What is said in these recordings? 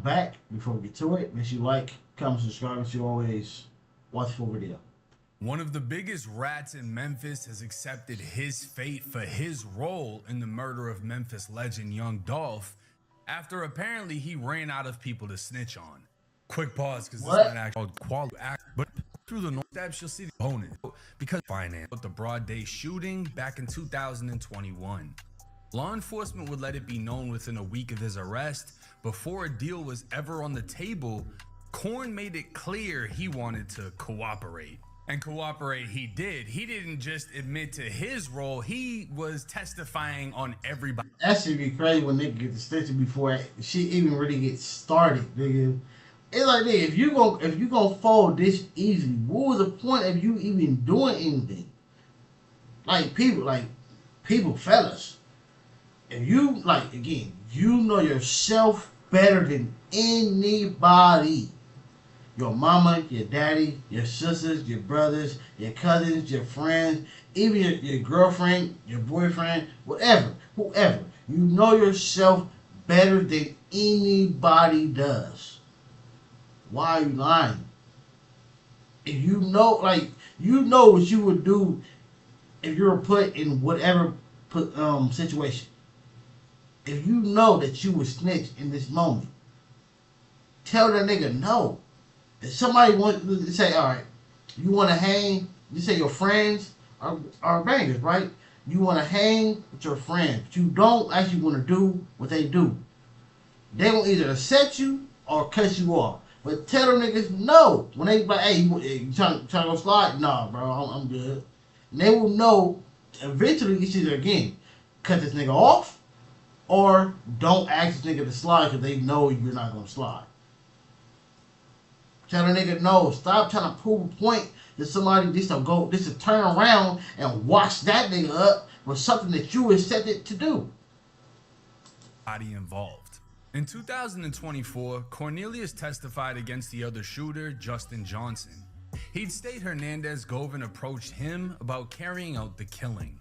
back, before we get to it, make sure you like, comment, subscribe, and you always watch the full video. One of the biggest rats in Memphis has accepted his fate for his role in the murder of Memphis legend Young Dolph after apparently he ran out of people to snitch on. Quick pause because this might actually called quality act, but through the steps you'll see the opponent because finance the broad day shooting back in 2021. Law enforcement would let it be known within a week of his arrest. Before a deal was ever on the table, Korn made it clear he wanted to cooperate. And cooperate he did. He didn't just admit to his role, he was testifying on everybody. That should be crazy when nigga get the stitching before shit even really gets started, nigga. It's like, nigga, if you gonna fold this easily, what was the point of you even doing anything? People, fellas, if you, again, you know yourself better than anybody. Your mama, your daddy, your sisters, your brothers, your cousins, your friends, even your girlfriend, your boyfriend, whatever, whoever. You know yourself better than anybody does. Why are you lying? If you know, you know what you would do if you were put in whatever situation. If you know that you would snitch in this moment, tell that nigga no. If somebody wants to say, all right, you want to hang, you say your friends are bangers, right? You want to hang with your friends, but you don't actually want to do what they do. They will either accept you or cut you off. But tell them niggas no. When they like, hey, you trying to go slide? Nah, bro, I'm good. And they will know eventually it's either, again, cut this nigga off or don't ask this nigga to slide because they know you're not going to slide. Tell the nigga no. Stop trying to prove a point to somebody just to turn around and wash that nigga up with something that you accepted to do. Body involved. In 2024, Cornelius testified against the other shooter, Justin Johnson. He'd state Hernandez Govan approached him about carrying out the killing.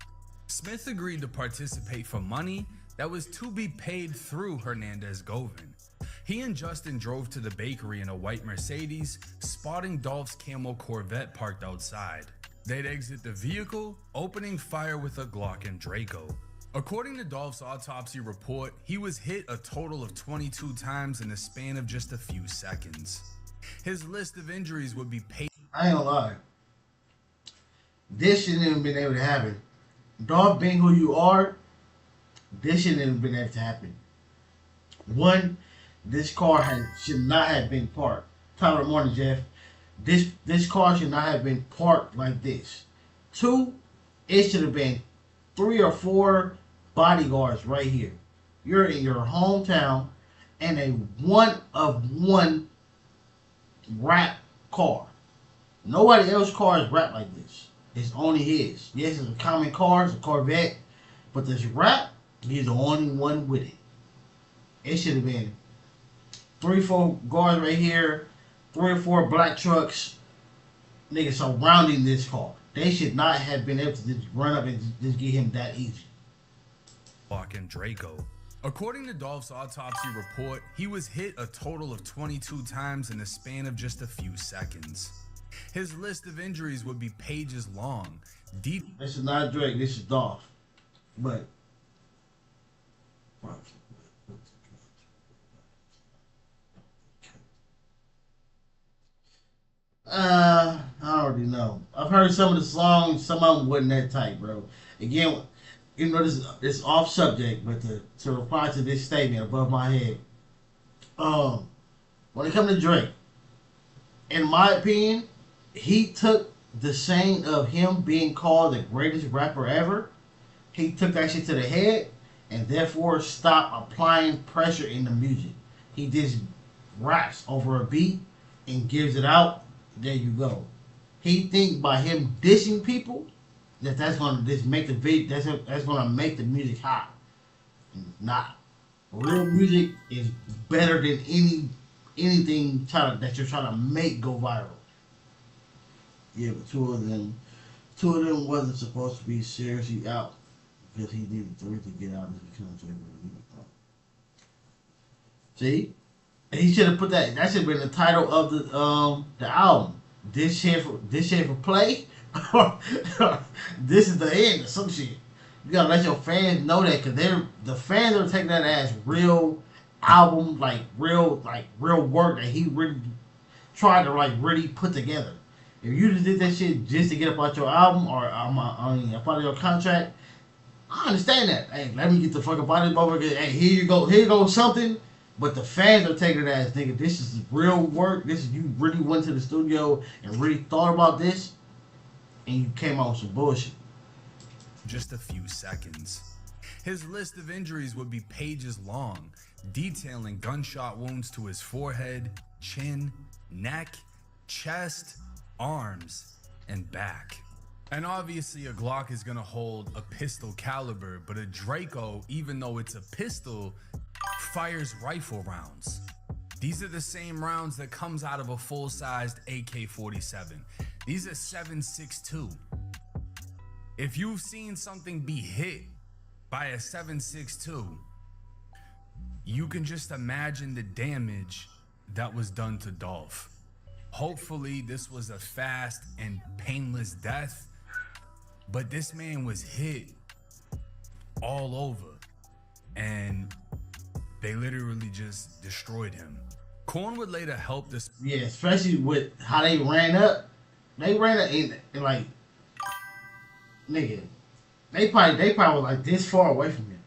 Smith agreed to participate for money that was to be paid through Hernandez Govan. He and Justin drove to the bakery in a white Mercedes, spotting Dolph's Camel Corvette parked outside. They'd exit the vehicle, opening fire with a Glock and Draco. According to Dolph's autopsy report, he was hit a total of 22 times in the span of just a few seconds. His list of injuries would be paid. I ain't gonna lie. This shouldn't even been able to happen. Dolph being who you are, this shouldn't even been able to happen. One, this car should not have been parked. Top of the morning, Jeff. This car should not have been parked like this. Two, it should have been 3 or 4 bodyguards right here. You're in your hometown and a one of one rap car. Nobody else's car is wrapped like this. It's only his. Yes, it's a common car, it's a Corvette, but this rap, he's the only one with it. It should have been 3 or 4 guards right here, 3 or 4 black trucks, niggas surrounding this car. They should not have been able to just run up and just get him that easy. And Draco. According to Dolph's autopsy report, he was hit a total of 22 times in the span of just a few seconds. His list of injuries would be pages long. This is not Drake, this is Dolph. But I already know. I've heard some of the songs, some of them wasn't that tight, bro. Again, you know this off subject, but to reply to this statement above my head, when it comes to Drake, in my opinion, he took the saying of him being called the greatest rapper ever. He took that shit to the head and therefore stopped applying pressure in the music. He just raps over a beat and gives it out. There you go. He thinks by him dissing people that's gonna just make the beat, that's gonna make the music hot. Nah. Real music is better than anything that you're trying to make go viral. Yeah, but two of them wasn't supposed to be seriously out because he needed 3 to get out of the country. See? And he should have put that. That should have been the title of the album. This shit for play. This is the end or some shit. You gotta let your fans know that, because the fans are taking that as real album, like real work that he really tried to like really put together. If you just did that shit just to get up out your album or up out of your contract, I understand that. Hey, let me get the fuck up out of this motherfucker. Hey, here you go something. But the fans are taking it as, nigga, this is real work. This is, you really went to the studio and really thought about this, and you came out with some bullshit. Just a few seconds. His list of injuries would be pages long, detailing gunshot wounds to his forehead, chin, neck, chest, arms, and back. And obviously a Glock is gonna hold a pistol caliber, but a Draco, even though it's a pistol, fires rifle rounds. These are the same rounds that comes out of a full-sized AK-47. These are 7.62. If you've seen something be hit by a 7.62, you can just imagine the damage that was done to Dolph. Hopefully this was a fast and painless death, but this man was hit all over, and they literally just destroyed him. Korn would later help this. Yeah, especially with how they ran up. They ran up and like, nigga, they probably was like this far away from him.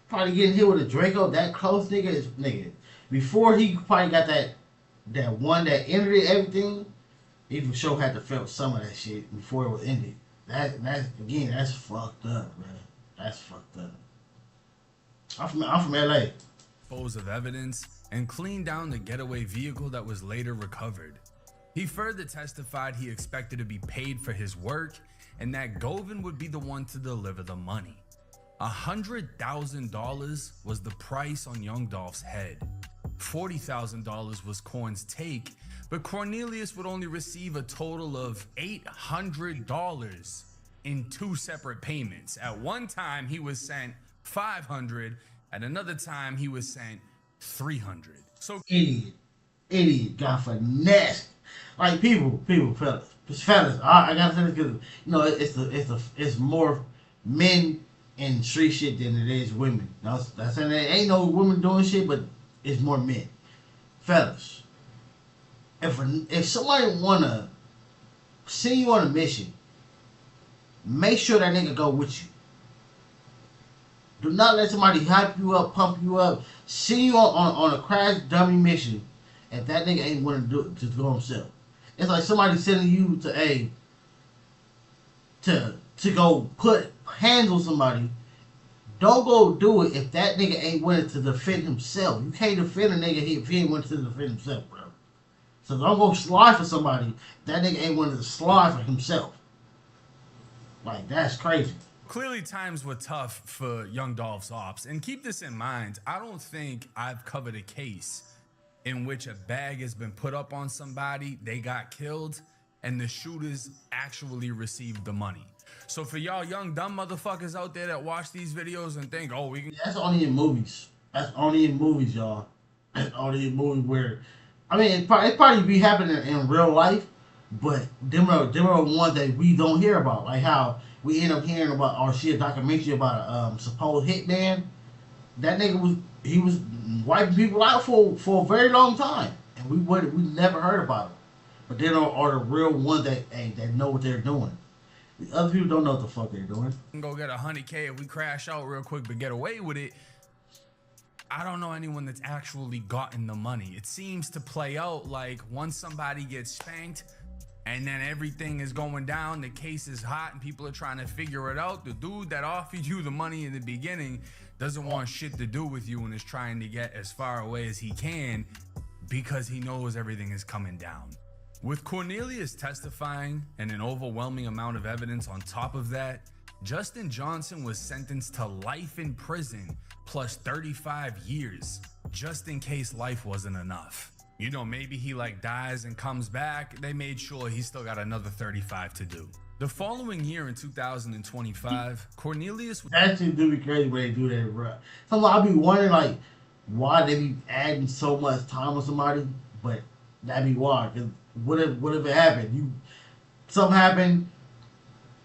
Probably getting hit with a Draco that close, nigga. Before he probably got that one that ended everything, he for sure had to felt some of that shit before it was ended. That's fucked up, man. That's fucked up. I'm from LA. Dispose of evidence and clean down the getaway vehicle that was later recovered. He further testified he expected to be paid for his work and that Govan would be the one to deliver the money. $100,000 was the price on Young Dolph's head. $40,000 was Korn's take, but Cornelius would only receive a total of $800 in two separate payments. At one time he was sent $500, at another time he was sent $300. So idiot got finessed. Like people, fellas. I gotta say this because you know it's more men in street shit than it is women. That's saying there ain't no women doing shit, but it's more men. Fellas, if somebody wanna send you on a mission, make sure that nigga go with you. Do not let somebody hype you up, pump you up, send you on a crash dummy mission if that nigga ain't want to do it to go himself. It's like somebody sending you to go put hands on somebody. Don't go do it if that nigga ain't willing to defend himself. You can't defend a nigga if he ain't willing to defend himself, bro. So don't go slide for somebody if that nigga ain't willing to slide for himself. Like, that's crazy. Clearly times were tough for Young Dolph's ops, and keep this in mind, I don't think I've covered a case in which a bag has been put up on somebody, they got killed, and the shooters actually received the money. So for y'all young dumb motherfuckers out there that watch these videos and think, oh, we can... That's only in movies. That's only in movies, y'all. That's only in movies where... I mean, it probably be happening in real life, but them are ones that we don't hear about. Like how we end up hearing about, or see a documentary about a supposed hitman. That nigga was wiping people out for a very long time, and we never heard about it. But they are the real ones that know what they're doing. The other people don't know what the fuck they're doing. Go get 100K if we crash out real quick, but get away with it. I don't know anyone that's actually gotten the money. It seems to play out like once somebody gets spanked and then everything is going down, the case is hot and people are trying to figure it out. The dude that offered you the money in the beginning doesn't want shit to do with you and is trying to get as far away as he can because he knows everything is coming down. With Cornelius testifying and an overwhelming amount of evidence on top of that, Justin Johnson was sentenced to life in prison plus 35 years, just in case life wasn't enough. You know, maybe he like dies and comes back. They made sure he still got another 35 to do. The following year in 2025, Cornelius... That shit do be crazy when they do that, bro. Sometimes I'll be wondering, like, why they be adding so much time on somebody, but that be why. Cause what if it happened? Something happened,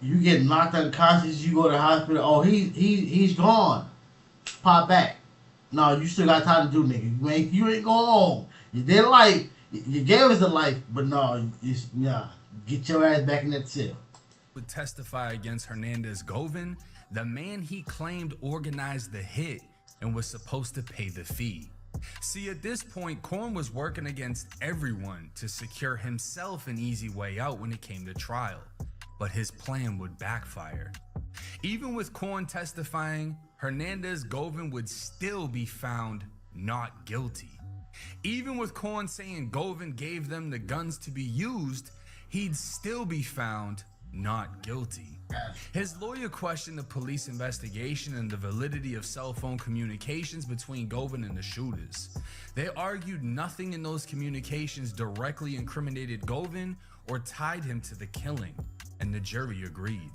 you get knocked unconscious, you go to the hospital. Oh, he's gone. Pop back. No, you still got time to do, nigga. You ain't going home. You did life. You gave us the life, but no, get your ass back in that cell. Would testify against Hernandez Govan, the man he claimed organized the hit and was supposed to pay the fee. See, at this point, Korn was working against everyone to secure himself an easy way out when it came to trial, but his plan would backfire. Even with Korn testifying, Hernandez Govan would still be found not guilty. Even with Korn saying Govan gave them the guns to be used, he'd still be found not guilty. His lawyer questioned the police investigation and the validity of cell phone communications between Govan and the shooters. They argued nothing in those communications directly incriminated Govan or tied him to the killing, and the jury agreed.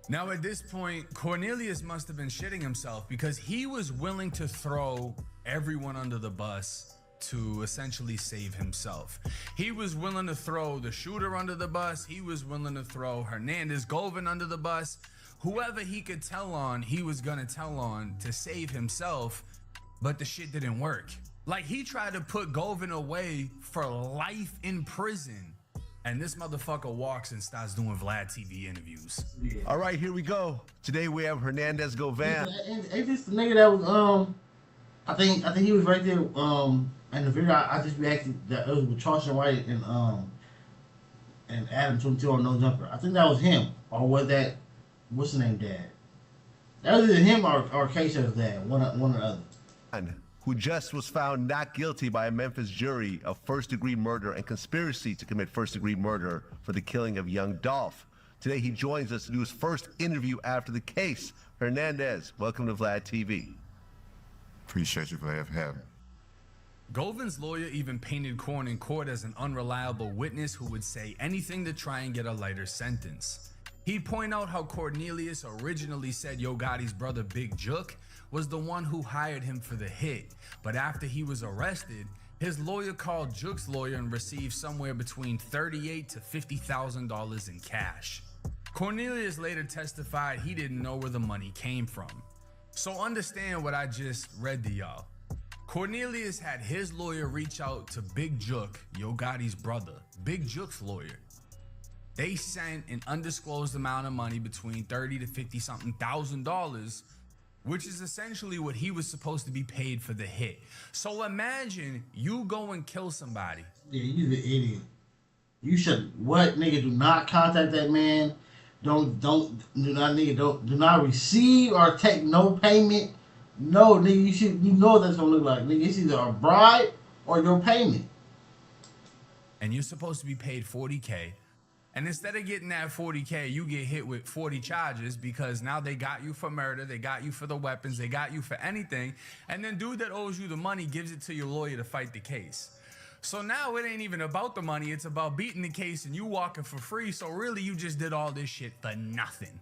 Now at this point, Cornelius must have been shitting himself because he was willing to throw everyone under the bus to essentially save himself. He was willing to throw the shooter under the bus. He was willing to throw Hernandez Govan under the bus. Whoever he could tell on, he was gonna tell on to save himself, but the shit didn't work. Like, he tried to put Govan away for life in prison, and this motherfucker walks and starts doing Vlad TV interviews. Yeah. All right, here we go. Today we have Hernandez Govan. Ain't this the nigga that was I think he was right there in the video. I just reacted that it was with Charleston White and Adam 22 on No Jumper. I think that was him, or was that what's the name, Dad? That was either him or Queso's dad, one or the other. Who just was found not guilty by a Memphis jury of first-degree murder and conspiracy to commit first-degree murder for the killing of young Dolph. Today he joins us to do his first interview after the case. Hernandez, welcome to Vlad TV. Appreciate you for having me. Govan's lawyer even painted Korn in court as an unreliable witness who would say anything to try and get a lighter sentence. He'd point out how Cornelius originally said Yo Gotti's brother Big Jook was the one who hired him for the hit, but after he was arrested, his lawyer called Jook's lawyer and received somewhere between $38,000 to $50,000 in cash. Cornelius later testified he didn't know where the money came from. So understand what I just read to y'all. Cornelius had his lawyer reach out to Big Jook, Yo Gotti's brother, Big Jook's lawyer. They sent an undisclosed amount of money between $30,000 to $50-something thousand, which is essentially what he was supposed to be paid for the hit. So imagine you go and kill somebody. Yeah, you're the idiot. You should, nigga, do not contact that man. Do not receive or take no payment. No, nigga, you know what that's gonna look like. Nigga, it's either a bribe or your payment. And you're supposed to be paid $40K. And instead of getting that $40K, you get hit with 40 charges because now they got you for murder, they got you for the weapons, they got you for anything. And then dude that owes you the money gives it to your lawyer to fight the case. So now it ain't even about the money, it's about beating the case and you walking for free. So really you just did all this shit for nothing.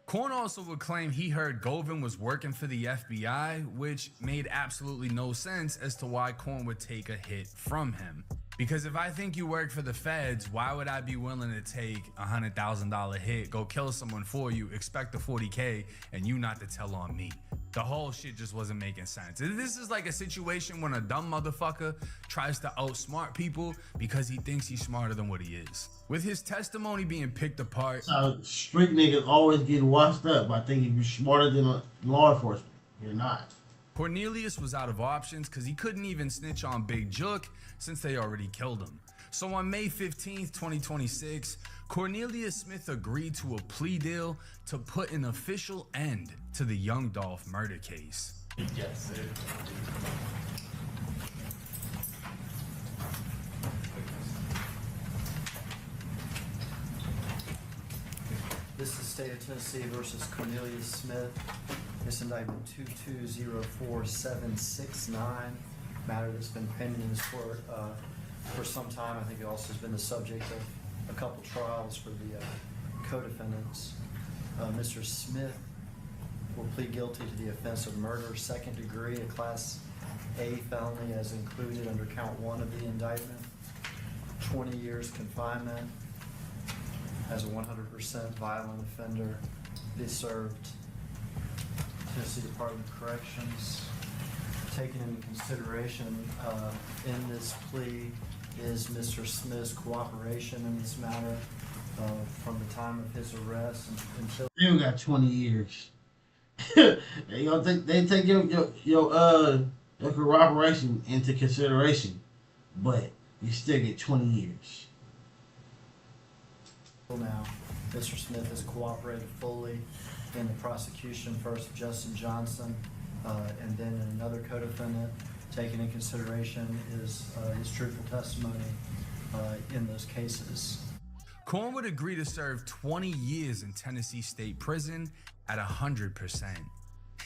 Korn also would claim he heard Govan was working for the FBI, which made absolutely no sense as to why Korn would take a hit from him. Because if I think you work for the feds, why would I be willing to take a $100,000 hit, go kill someone for you, expect a 40K, and you not to tell on me? The whole shit just wasn't making sense. This is like a situation when a dumb motherfucker tries to outsmart people because he thinks he's smarter than what he is. With his testimony being picked apart, street niggas always get washed up by thinking you're smarter than law enforcement. You're not. Cornelius was out of options because he couldn't even snitch on Big Jook since they already killed him. So on May 15th, 2026, Cornelius Smith agreed to a plea deal to put an official end to the young Dolph murder case. Yes, sir. This is State of Tennessee versus Cornelius Smith. This indictment 2204769, matter that's been pending in this court for some time. I think it also has been the subject of a couple trials for the co-defendants. Mr. Smith will plead guilty to the offense of murder, second degree, a class A felony as included under count 1 of the indictment. 20 years confinement as a 100% violent offender. Be served Tennessee Department of Corrections. Taken into consideration in this plea is Mr. Smith's cooperation in this matter from the time of his arrest until. You got 20 years. They take your cooperation into consideration, but you still get 20 years. Now, Mr. Smith has cooperated fully in the prosecution, first of Justin Johnson, and then in another co-defendant. Taken in consideration is his truthful testimony in those cases. Corn would agree to serve 20 years in Tennessee State Prison at 100%.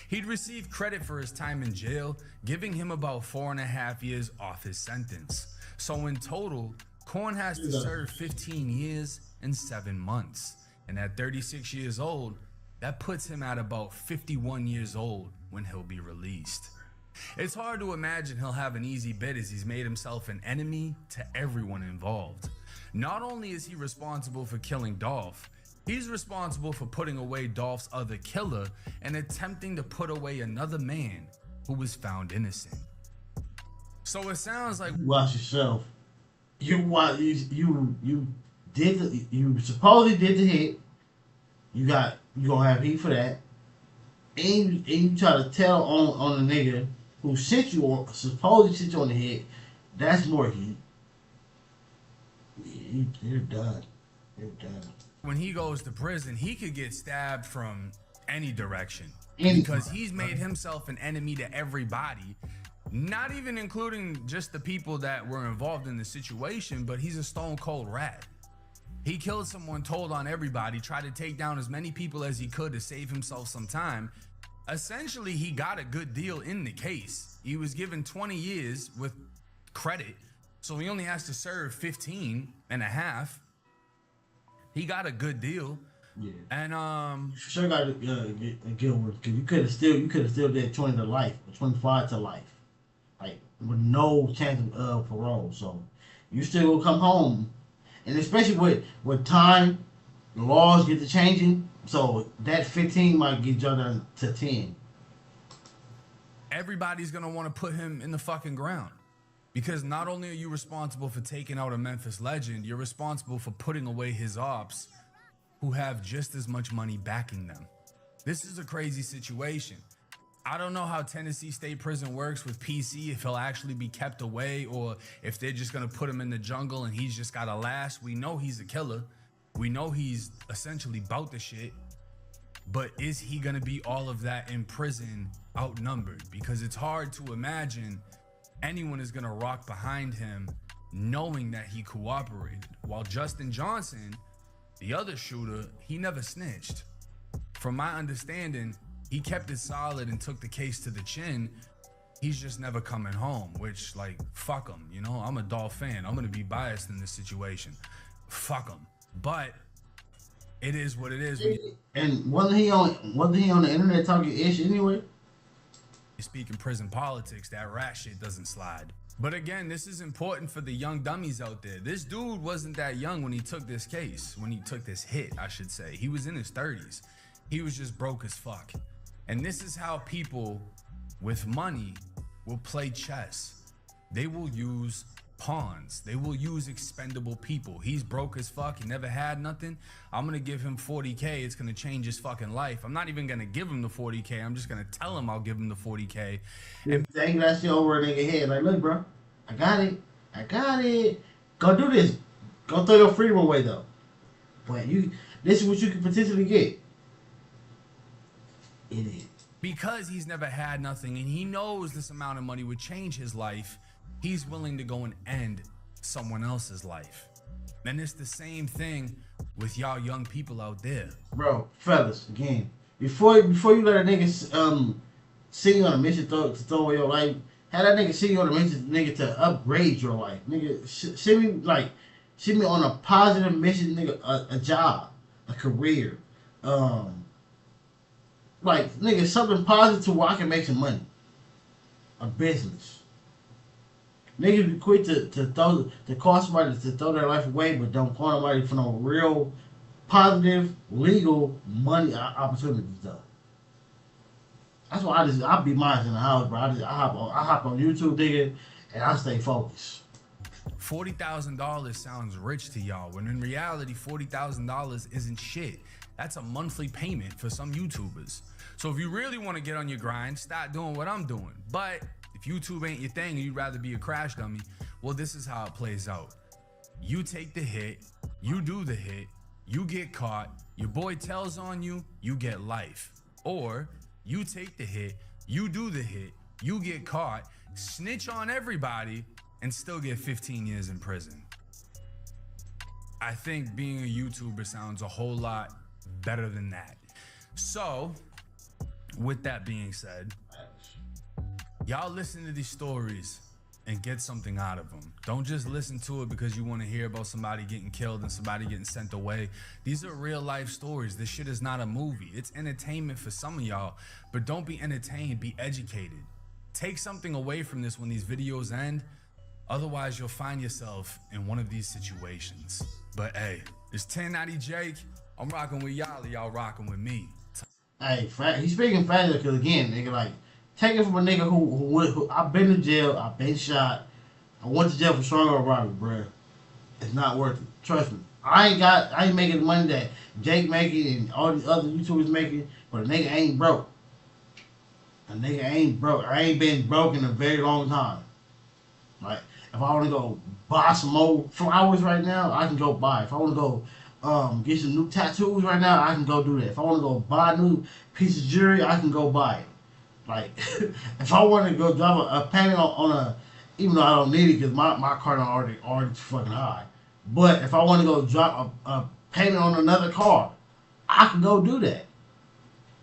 He'd receive credit for his time in jail, giving him about 4.5 years off his sentence. So in total, Corn has to serve 15 years and 7 months. And at 36 years old, that puts him at about 51 years old when he'll be released. It's hard to imagine he'll have an easy bit as he's made himself an enemy to everyone involved. Not only is he responsible for killing Dolph, he's responsible for putting away Dolph's other killer and attempting to put away another man who was found innocent. So it sounds like Watch yourself. You supposedly did the hit. You gonna have heat for that, and you try to tell on the nigga who sent you on, supposedly sent you on the hit. That's more heat. You're done. You're done. when he goes to prison, he could get stabbed from any direction Any- because he's made himself an enemy to everybody. Not even including just the people that were involved in the situation, but he's a stone cold rat. He killed someone, told on everybody, tried to take down as many people as he could to save himself some time. Essentially, he got a good deal in the case. He was given 20 years with credit, so he only has to serve 15 and a half. He got a good deal. Yeah. And You sure got to get a good one, because you could have still did 20 to life, or 25 to life, like with no chance of parole. So you still will come home, and especially with time, the laws get to changing. So that 15 might get you down to 10. everybody's gonna want to put him in the fucking ground, because not only are you responsible for taking out a Memphis legend, you're responsible for putting away his ops who have just as much money backing them. This is a crazy situation. I don't know how Tennessee State Prison works with PC, if he'll actually be kept away or if they're just gonna put him in the jungle and he's just gotta last. We know he's a killer. We know he's essentially bout the shit. But is he gonna be all of that in prison outnumbered? Because it's hard to imagine anyone is gonna rock behind him knowing that he cooperated. While Justin Johnson, the other shooter, he never snitched. From my understanding, he kept it solid and took the case to the chin. He's just never coming home, which, like, fuck him, you know? I'm a Dolph fan. I'm gonna be biased in this situation. Fuck him. But it is what it is. When And wasn't he on the internet talking ish anyway? you speak in prison politics, that rat shit doesn't slide. But again, this is important for the young dummies out there. This dude wasn't that young when he took this case, when he took this hit, I should say. He was in his 30s. He was just broke as fuck. And this is how people with money will play chess. They will use pawns. They will use expendable people. He's broke as fuck. He never had nothing. I'm gonna give him 40K. It's gonna change his fucking life. I'm not even gonna give him the 40K. I'm just gonna tell him I'll give him the 40K. And dang that shit over a nigga head. Like, look, bro, I got it. Go do this. Go throw your freedom away though. But this is what you can potentially get. Idiot. Because he's never had nothing and he knows this amount of money would change his life, he's willing to go and end someone else's life. And it's the same thing with y'all young people out there. Bro, fellas, again, before you let a nigga send you on a mission to throw away your life, have that nigga send you on a mission, nigga, to upgrade your life. Nigga, send me on a positive mission, nigga, a job, a career, like, nigga, something positive to where I can make some money. A business. Niggas be quick to call somebody to throw their life away, but don't call nobody for no real positive legal money opportunities though. That's why I be mine in the house, bro. I hop on YouTube, nigga, and I stay focused. $40,000 sounds rich to y'all, when in reality, $40,000 isn't shit. That's a monthly payment for some YouTubers. So if you really want to get on your grind, start doing what I'm doing. But if YouTube ain't your thing and you'd rather be a crash dummy, well, this is how it plays out. You take the hit, you do the hit, you get caught, your boy tells on you, you get life. Or you take the hit, you do the hit, you get caught, snitch on everybody, and still get 15 years in prison. I think being a YouTuber sounds a whole lot better than that. So, with that being said, y'all listen to these stories and get something out of them. Don't just listen to it because you want to hear about somebody getting killed and somebody getting sent away. These are real life stories. This shit is not a movie. It's entertainment for some of y'all, but don't be entertained, be educated. Take something away from this when these videos end. Otherwise, you'll find yourself in one of these situations. But hey, it's 1090 Jake. I'm rocking with y'all, y'all rocking with me. Hey, he's speaking facts because again, nigga, like, take it from a nigga who I've been to jail, I've been shot, I went to jail for strong robbery, bruh. It's not worth it. Trust me. I ain't making the money that Jake making and all these other YouTubers making, but a nigga ain't broke. A nigga ain't broke. I ain't been broke in a very long time. Like, if I want to go buy some more flowers right now, I can go buy. If I want to go get some new tattoos right now, I can go do that. If I want to go buy a new piece of jewelry, I can go buy it. Like, if I want to go drop a payment on a, even though I don't need it because my car already fucking high. But if I want to go drop a payment on another car, I can go do that.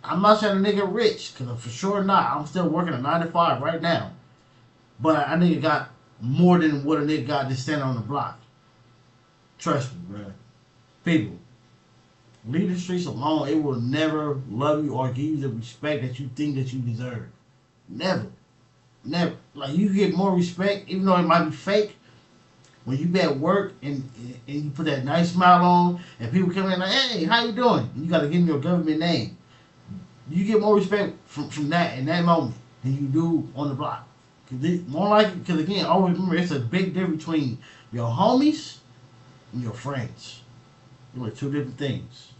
I'm not saying a nigga rich, because I'm for sure not. I'm still working a 9 to 5 right now. But a nigga got more than what a nigga got just standing on the block. Trust me, bro. People, leave the streets alone. It will never love you or give you the respect that you think that you deserve. Never. Never. Like, you get more respect, even though it might be fake, when you be at work and you put that nice smile on and people come in like, hey, how you doing? You got to give them your government name. You get more respect from that in that moment than you do on the block. More likely, because again, always remember, it's a big difference between your homies and your friends. They're two different things.